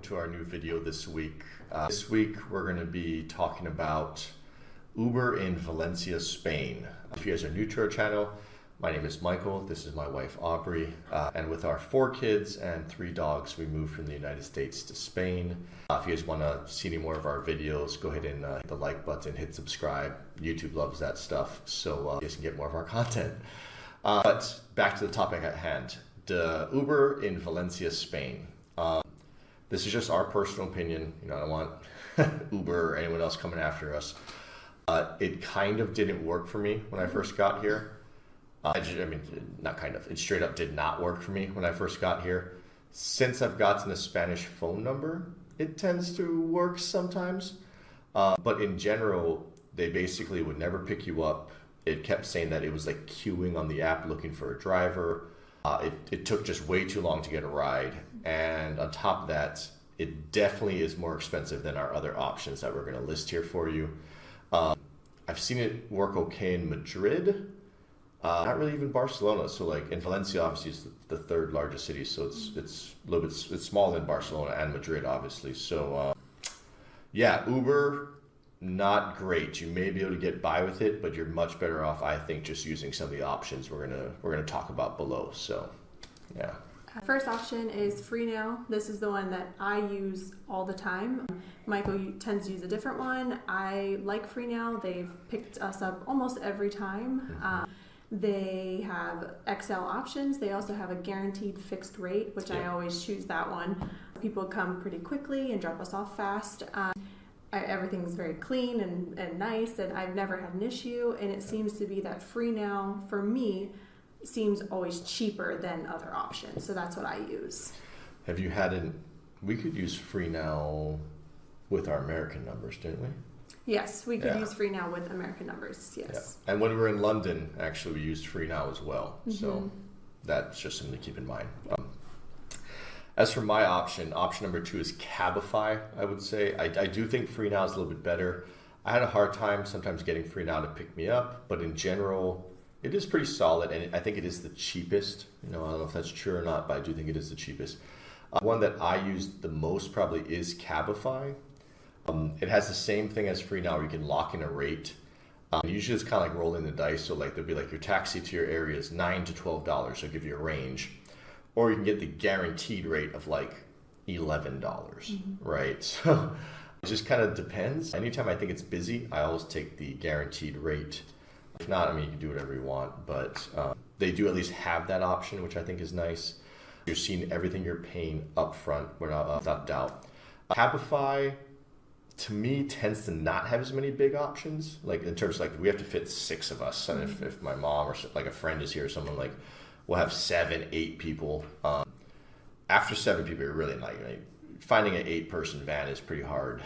to our new video this week. This week we're going to be talking about Uber in Valencia, Spain. If you guys are new to our channel, my name is Michael, this is my wife Aubrey, and with our 4 kids and 3 dogs, we moved from the United States to Spain. If you guys want to see any more of our videos, go ahead and hit the like button, hit subscribe. YouTube loves that stuff, so you guys can get more of our content. But back to the topic at hand, the Uber in Valencia, Spain. This is just our personal opinion. I don't want Uber or anyone else coming after us. It kind of didn't work for me when I first got here. It straight up did not work for me when I first got here. Since I've gotten a Spanish phone number, it tends to work sometimes. But in general, they basically would never pick you up. It kept saying that it was like queuing on the app looking for a driver. It took just way too long to get a ride. And on top of that, it definitely is more expensive than our other options that we're going to list here for you. I've seen it work okay in Madrid. Not really even Barcelona. So like in Valencia, obviously is the 3rd largest city. So it's a little bit, it's smaller than Barcelona and Madrid, obviously. So yeah, Uber, not great. You may be able to get by with it, but you're much better off, I think, just using some of the options we're gonna talk about below. So yeah. First option is FreeNow. This is the one that I use all the time. Michael tends to use a different one. I like FreeNow. They've picked us up almost every time. They have XL options. They also have a guaranteed fixed rate, which I always choose that one. People come pretty quickly and drop us off fast. Everything's very clean and nice, and I've never had an issue. And it seems to be that FreeNow, for me, seems always cheaper than other options. So that's what I use. Have you had we could use FreeNow with our American numbers, didn't we? Yes, we could use FreeNow with American numbers, yes. Yeah. And when we were in London, actually, we used FreeNow as well. So that's just something to keep in mind. As for my option number 2 is Cabify, I would say. I do think FreeNow is a little bit better. I had a hard time sometimes getting FreeNow to pick me up, but in general, it is pretty solid, and I think it is the cheapest. I don't know if that's true or not, but I do think it is the cheapest. One that I use the most probably is Cabify. It has the same thing as FreeNow where you can lock in a rate. Usually it's kind of like rolling the dice, so like there'll be like your taxi to your area is $9 to $12, so give you a range. Or you can get the guaranteed rate of like $11, right? So it just kind of depends. Anytime I think it's busy, I always take the guaranteed rate. If not, you can do whatever you want, but they do at least have that option, which I think is nice. You're seeing everything you're paying up front without doubt. Cabify, to me, tends to not have as many big options. Like in terms of like, we have to fit 6 of us. And if my mom or like a friend is here or someone, like we'll have 7, 8 people. After 7 people, you're really not, finding an 8-person van is pretty hard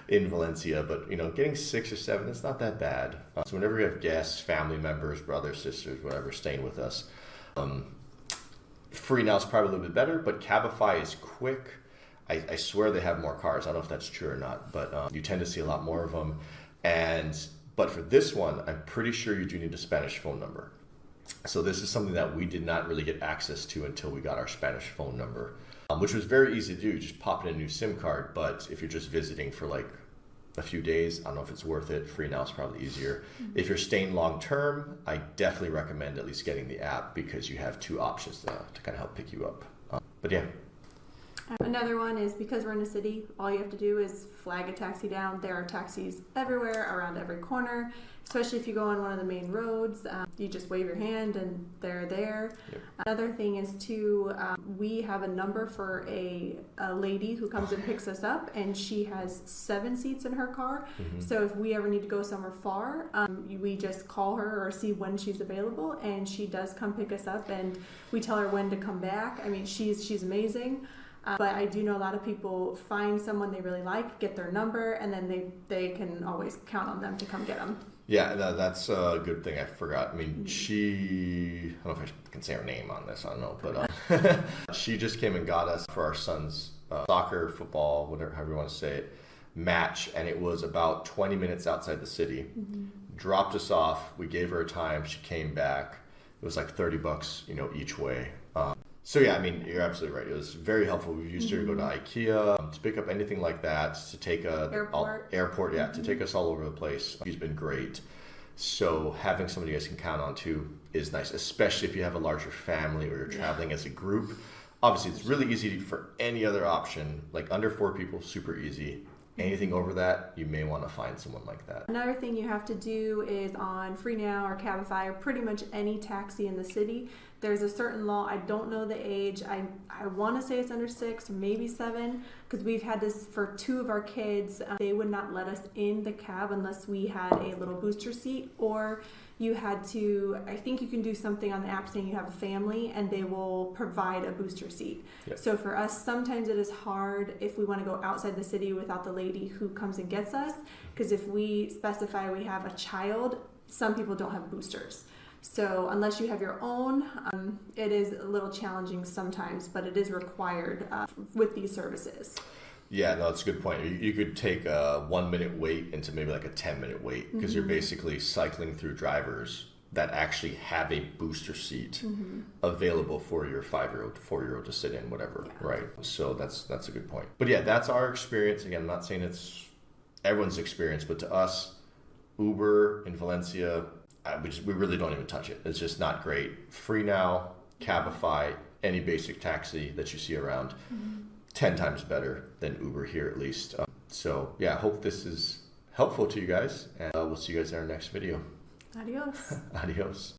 in Valencia, but getting 6 or 7, it's not that bad. So whenever we have guests, family members, brothers, sisters, whatever, staying with us, FreeNow is probably a little bit better, but Cabify is quick. I swear they have more cars. I don't know if that's true or not, but you tend to see a lot more of them. But for this one, I'm pretty sure you do need a Spanish phone number. So this is something that we did not really get access to until we got our Spanish phone number, which was very easy to do. Just pop in a new SIM card. But if you're just visiting for like a few days, I don't know if it's worth it. FreeNow is probably easier. If you're staying long term, I definitely recommend at least getting the app because you have 2 options to kind of help pick you up. But yeah. Another one is because we're in a city, all you have to do is flag a taxi down. There are taxis everywhere, around every corner, especially if you go on one of the main roads. You just wave your hand and they're there. Yep. Another thing is we have a number for a lady who comes and picks us up, and she has 7 seats in her car. So if we ever need to go somewhere far, we just call her or see when she's available, and she does come pick us up, and we tell her when to come back. She's amazing. But I do know a lot of people find someone they really like, get their number, and then they can always count on them to come get them. Yeah, that's a good thing. I forgot. I don't know if I can say her name on this. I don't know. But she just came and got us for our son's soccer, football, whatever, however you want to say it, match. And it was about 20 minutes outside the city. Dropped us off. We gave her a time. She came back. It was like $30, each way. So yeah, I mean, you're absolutely right. It was very helpful. We've used it to go to IKEA, to pick up anything like that, to take airport, yeah, to take us all over the place. She's been great. So having somebody you guys can count on too is nice, especially if you have a larger family or you're traveling as a group. Obviously, it's really easy for any other option, like under 4 people, super easy. Anything over that, you may want to find someone like that. Another thing you have to do is on FreeNow or Cabify or pretty much any taxi in the city, there's a certain law. I don't know the age. I want to say it's under 6 or maybe 7, because we've had this for 2 of our kids. They would not let us in the cab unless we had a little booster seat, or you had to, I think you can do something on the app saying you have a family and they will provide a booster seat. Yep. So for us, sometimes it is hard if we want to go outside the city without the lady who comes and gets us, because if we specify we have a child, some people don't have boosters. So unless you have your own, it is a little challenging sometimes, but it is required with these services. Yeah, no, that's a good point. You could take a 1-minute wait into maybe like a 10-minute wait, because you're basically cycling through drivers that actually have a booster seat available for your 5-year-old, 4-year-old to sit in, whatever, right? So that's a good point. But yeah, that's our experience. Again, I'm not saying it's everyone's experience, but to us, Uber in Valencia, we really don't even touch it. It's just not great. FreeNow, Cabify, any basic taxi that you see around, 10 times better than Uber here at least. So yeah, I hope this is helpful to you guys, and we'll see you guys in our next video. Adios. Adios.